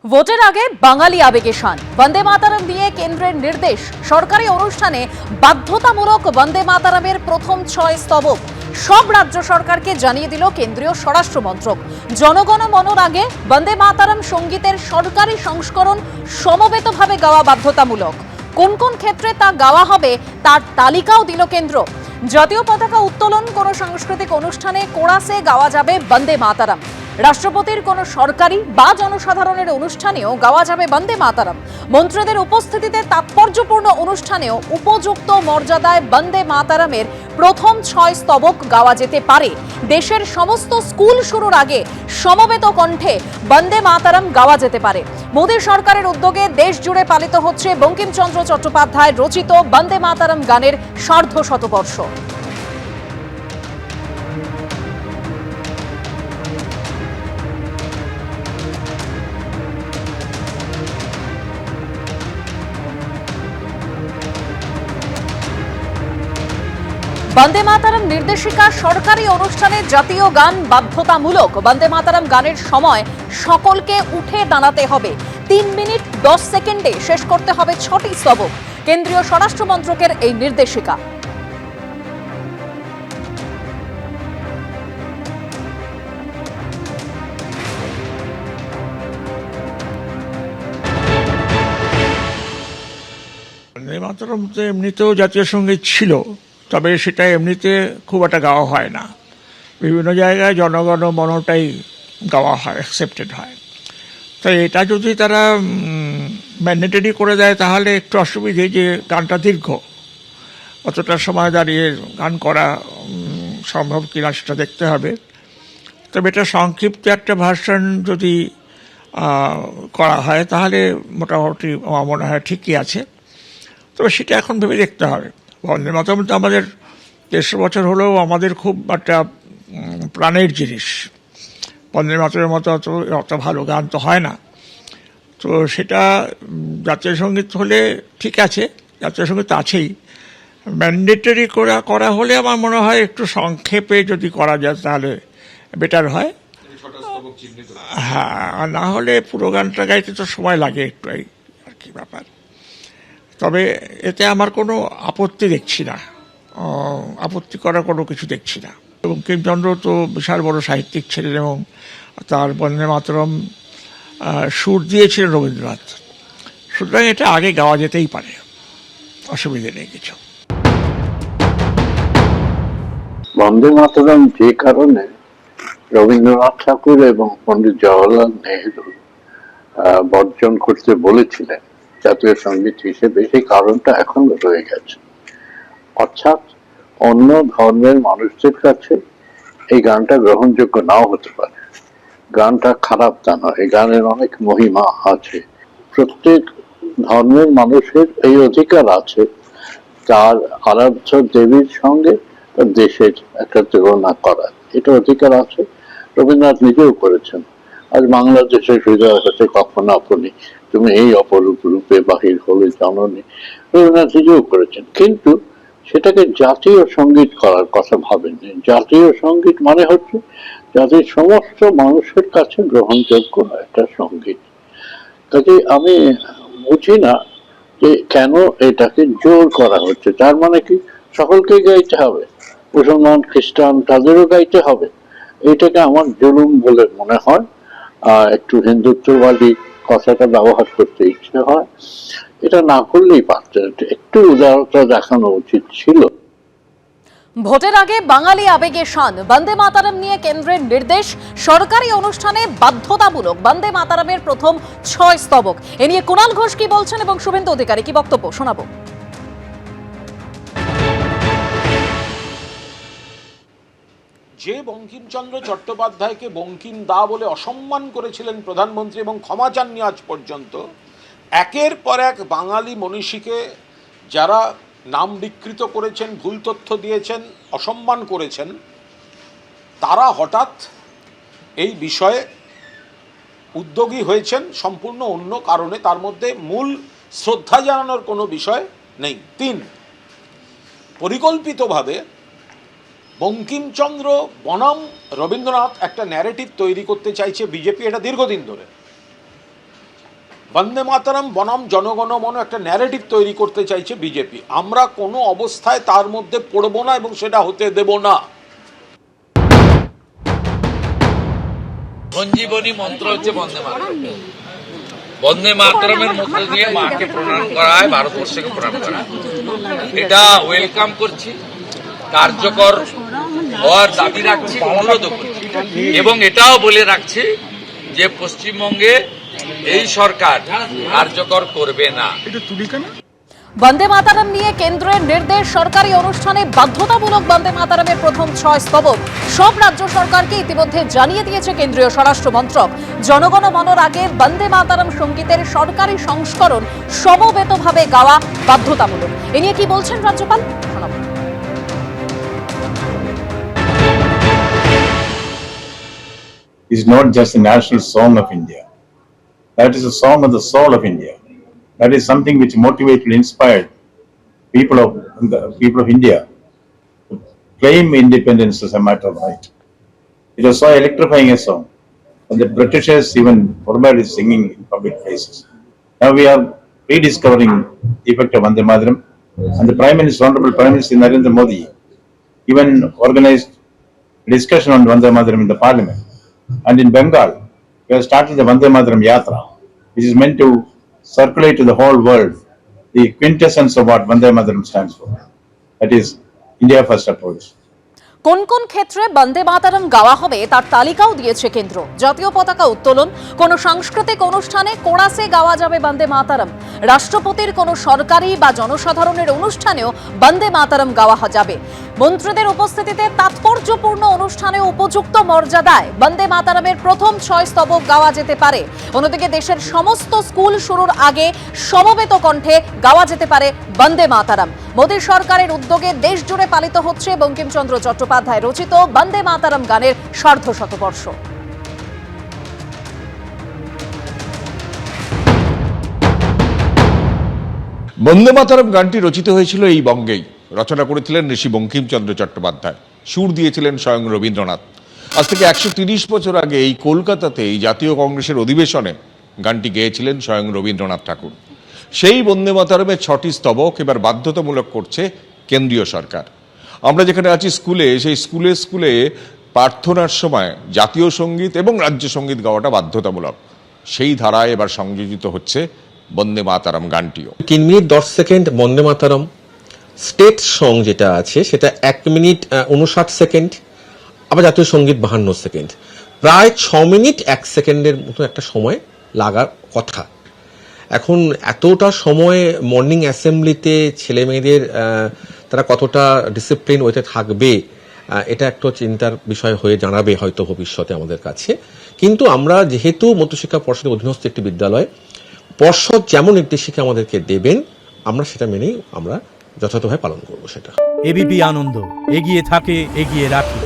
ভোটের আগে বাঙালি আবেগে শান বন্দে মাতরম দিয়ে কেন্দ্রের নির্দেশ সরকারি অনুষ্ঠানে বাধ্যতামূলক বন্দে মাতরমের প্রথম 6 স্তবক সব রাজ্য সরকারকে জানিয়ে দিল কেন্দ্রীয় স্বরাষ্ট্র মন্ত্রক। জনগণ মনর আগে বন্দে মাতরম সঙ্গীতের সরকারি সংস্করণ সমবেতভাবে গাওয়া বাধ্যতামূলক। কোন কোন ক্ষেত্রে তা গাওয়া হবে তার তালিকাও দিল কেন্দ্র। জাতীয় পতাকা উত্তোলন কোনো সাংস্কৃতিক অনুষ্ঠানে কোরাসে গাওয়া যাবে বন্দে মাতরম। রাষ্ট্রপতির কোনো সরকারি বা জনসাধারণের অনুষ্ঠানেও গাওয়া যাবে বন্দে মাতরম। মন্ত্রীদের উপস্থিতিতে তাৎপর্যপূর্ণ অনুষ্ঠানেও উপযুক্ত মর্যাদায় বন্দে মাতরমের প্রথম 6 স্তবক গাওয়া যেতে পারে। দেশের সমস্ত স্কুল শুরুর আগে সমবেত কণ্ঠে বন্দে মাতরম গাওয়া যেতে পারে। মোদী সরকারের উদ্যোগে দেশ জুড়ে পালিত হচ্ছে বঙ্কিমচন্দ্র চট্টোপাধ্যায় রচিত বন্দে মাতরম গানের সার্ধশতবর্ষ। বন্দে মাতরম নির্দেশিকা সরকারি অনুষ্ঠানে জাতীয় গান বাধ্যতামূলক। বন্দে মাতরম গানের সময় সকলকে উঠে দাঁড়াতে হবে। 3 মিনিট 10 সেকেন্ডে শেষ করতে হবে 6টি স্তবক। কেন্দ্রীয় স্বরাষ্ট্র মন্ত্রকের এই নির্দেশিকা। বন্দে মাতরম তো এমনিতেও জাতীয় সঙ্গীত ছিল, তবে সেটা এমনিতে খুব একটা গাওয়া হয় না। বিভিন্ন জায়গায় জনগণ মনটাই গাওয়া হয়, অ্যাকসেপ্টেড হয়। তো এটা যদি তারা ম্যান্ডেটরি করে দেয় তাহলে একটু অসুবিধে, যে গানটা দীর্ঘ, অতটা সময় দাঁড়িয়ে গান করা সম্ভব কিনা সেটা দেখতে হবে। তবে এটা সংক্ষিপ্ত একটা ভার্সন যদি করা হয় তাহলে মোটামুটি আমার মনে হয় ঠিকই আছে। তবে সেটা এখন ভেবে দেখতে হবে। বন্দে মাতরম তো আমাদের 150 বছর হলেও আমাদের খুব একটা প্রাণের জিনিস। বন্দে মাতরমের মতো অত ভালো গান তো হয় না। তো সেটা জাতীয় সঙ্গীত হলে ঠিক আছে, জাতীয় সঙ্গীত আছেই। ম্যান্ডেটরি করা হলে আমার মনে হয় একটু সংক্ষেপে যদি করা যায় তাহলে বেটার হয়। হ্যাঁ, আর না হলে পুরো গানটা গাইতে তো সময় লাগে একটু, এই আর কি ব্যাপার। তবে এতে আমার কোনো আপত্তি দেখছি না, আপত্তি করার কোনো কিছু দেখছি না। বঙ্কিমচন্দ্র তো বিশাল বড় সাহিত্যিক ছিলেন এবং তার বন্দে মাতরম সুর দিয়েছিলেন রবীন্দ্রনাথ। সুতরাং এটা আগে গাওয়া যেতেই পারে, অসুবিধে নেই কিছু। বন্দে মাতরম যে কারণে রবীন্দ্রনাথ ঠাকুর এবং পণ্ডিত জওহরলাল নেহেরু বর্জন করতে বলেছিলেন জাতীয় সঙ্গীত হিসেবে, সেই কারণটা এখন রয়ে গেছে। অর্থাৎ অন্য ধর্মের মানুষদের কাছে এই গানটা গ্রহণযোগ্য নাও হতে পারে। গানটা খারাপ তা নয়, এই গানের অনেক মহিমা আছে। প্রত্যেক ধর্মের মানুষের এই অধিকার আছে তার আরাধ্য দেবীর সঙ্গে তার দেশের একটা তুলনা করার, এটা অধিকার আছে। রবীন্দ্রনাথ নিজেও করেছেন। আজ বাংলাদেশের হৃদয় হতে কখন আপনি তুমি এই অপরূপ রূপে বাহির হলে জননী, রবীন্দ্রনাথ নিজেও করেছেন। কিন্তু সেটাকে জাতীয় সঙ্গীত করার কথা ভাবেননি। জাতীয় সঙ্গীত মানে হচ্ছে জাতির সমস্ত মানুষের কাছে গ্রহণযোগ্য একটা সঙ্গীত। কাজে আমি বুঝি না যে কেন এটাকে জোর করা হচ্ছে। তার মানে কি সকলকেই গাইতে হবে? মুসলমান, খ্রিস্টান তাদেরও গাইতে হবে? এটাকে আমার জুলুম বলে মনে হয়। একটু হিন্দুত্ববাদী কথাটা ব্যবহার করতে ইচ্ছে হয়। এটা না করলেই পারতেন, একটু উদারতা দেখানো উচিত ছিল। ভোটের আগে বাঙালি আবেগে শান বন্দে মাতরম নিয়ে কেন্দ্রের নির্দেশ সরকারি অনুষ্ঠানে বাধ্যতামূলক বন্দে মাতরমের প্রথম 6 স্তবক। এ নিয়ে কুণাল ঘোষ কি বলছেন এবং শুভেন্দু অধিকারী কি বক্তব্য শোনাবো। যে বঙ্কিমচন্দ্র চট্টোপাধ্যায়কে বঙ্কিম দা বলে অসম্মান করেছিলেন প্রধানমন্ত্রী এবং ক্ষমা চাননি আজ পর্যন্ত, একের পর এক বাঙালি মনীষীকে যারা নাম বিকৃত করেছেন, ভুল তথ্য দিয়েছেন, অসম্মান করেছেন, তারা হঠাৎ এই বিষয়ে উদ্যোগী হয়েছেন সম্পূর্ণ অন্য কারণে। তার মধ্যে মূল শ্রদ্ধা জানানোর কোনো বিষয় নেই। 3, পরিকল্পিতভাবে বঙ্কিমচন্দ্র বনাম রবীন্দ্রনাথ একটা ন্যারেটিভ তৈরি করতে চাইছে বিজেপি, এটা দীর্ঘদিন ধরে। বন্দে মাতরম বনাম জনগণমন একটা ন্যারেটিভ তৈরি করতে চাইছে বিজেপি। আমরা কোনো অবস্থায় তার মধ্যে পড়ব না এবং সেটা হতে দেব না। সঞ্জীবনী মন্ত্র হচ্ছে বন্দে মাতরম। বন্দে মাতরমের মধ্য দিয়ে মাকে প্রণাম করা হয়, ভারতবর্ষকে প্রণাম করা হয়। এটা ওয়েলকাম করছি, কার্যকর হওয়ার দাবি রাখছি, অনুরোধ করছি এবং এটাও বলে রাখছি যে পশ্চিমবঙ্গে এই সরকার কার্যকর করবে না। বন্দে মাতারম নিয়ে কেন্দ্রের নির্দেশ, সরকারি অনুষ্ঠানে বাধ্যতামূলক বন্দে মাতারমের প্রথম 6 স্তবক সব রাজ্য সরকারকে ইতিমধ্যে জানিয়ে দিয়েছে কেন্দ্রীয় স্বরাষ্ট্র মন্ত্রক। জনগণ মনর আগে বন্দে মাতারম সঙ্গীতের সরকারি সংস্করণ সমবেতভাবে গাওয়া বাধ্যতামূলক। এ নিয়ে কি বলছেন রাজ্যপাল? শোনাবো। Is not just a national song of India. That is a song of the soul of India. That is something which motivated and inspired people of India to claim independence as a matter of right. It was so electrifying a song, and the Britishers even forbade its singing in public places. Now we are rediscovering the effect of Vande Mataram, and the Honorable Prime Minister Narendra Modi even organized a discussion on Vande Mataram in the Parliament. And in Bengal, we have started the Vande Mataram Yatra, which is meant to circulate to the whole world the quintessence of what Vande Mataram stands for. That is India First approach. কোন কোন ক্ষেত্রে বন্দে মাতারম গাওয়া হবে তার তালিকাও দিয়েছে কেন্দ্র। জাতীয় পতাকা উত্তোলন, কোনো সাংস্কৃতিক অনুষ্ঠানে কোরাসে গাওয়া যাবে বন্দে মাতারম। রাষ্ট্রপতির কোনো সরকারি বা জনসাধারণের অনুষ্ঠানেও বন্দে মাতারম গাওয়া যাবে। মন্ত্রীদের উপস্থিতিতে তাৎপর্যপূর্ণ অনুষ্ঠানে উপযুক্ত মর্যাদায় বন্দে মাতারমের প্রথম 6 স্তবক গাওয়া যেতে পারে। অন্যদিকে দেশের সমস্ত স্কুল শুরুর আগে সমবেত কণ্ঠে গাওয়া যেতে পারে বন্দে মাতারম। মোদী সরকারের উদ্যোগে দেশ জুড়ে পালিত হচ্ছে বঙ্কিমচন্দ্র চট্টোপাধ্যায় রচিত বন্দে মাতারম গানের সার্ধশতবর্ষ। বন্দে মাতরম গানটি রচিত হয়েছিল এই বঙ্গেই। রচনা করেছিলেন ঋষি বঙ্কিমচন্দ্র চট্টোপাধ্যায়, সুর দিয়েছিলেন স্বয়ং রবীন্দ্রনাথ। আজ থেকে 130 বছর আগে এই কলকাতাতে এই জাতীয় কংগ্রেসের অধিবেশনে গানটি গেয়েছিলেন স্বয়ং রবীন্দ্রনাথ ঠাকুর। সেই বন্দে মাতরমের 6টি স্তবক এবার বাধ্যতামূলক করছে কেন্দ্রীয় সরকার। আমরা যেখানে আছি স্কুলে, সেই স্কুলে প্রার্থনার সময় জাতীয় সঙ্গীত এবং রাজ্য সঙ্গীত গাওয়াটা বাধ্যতামূলক। সেই ধারায় এবার সংযোজিত হচ্ছে বন্দে মাতরম গানটিও। 3 মিনিট 10 সেকেন্ড বন্দে মাতরম স্টেট সং যেটা আছে সেটা 1 মিনিট 59 সেকেন্ড, আবার জাতীয় সঙ্গীত 52 সেকেন্ড। প্রায় 6 মিনিট 1 সেকেন্ডের মতো একটা সময় লাগার কথা। এখন এতটা সময় মর্নিং অ্যাসেম্বলিতে ছেলে মেয়েদের তারা কতটা ডিসিপ্লিন ওয়েতে থাকবে, এটা একটা চিন্তার বিষয় হয়ে জানাবে হয়তো ভবিষ্যতে আমাদের কাছে। কিন্তু আমরা যেহেতু মধ্যশিক্ষা পর্ষদের অধীনস্থ একটি বিদ্যালয়, পর্ষদ যেমন নির্দেশিকা আমাদেরকে দেবেন আমরা সেটা মেনেই আমরা যথাযথভাবে পালন করব। সেটা এবিপি আনন্দ, এগিয়ে থাকে, এগিয়ে রাখে।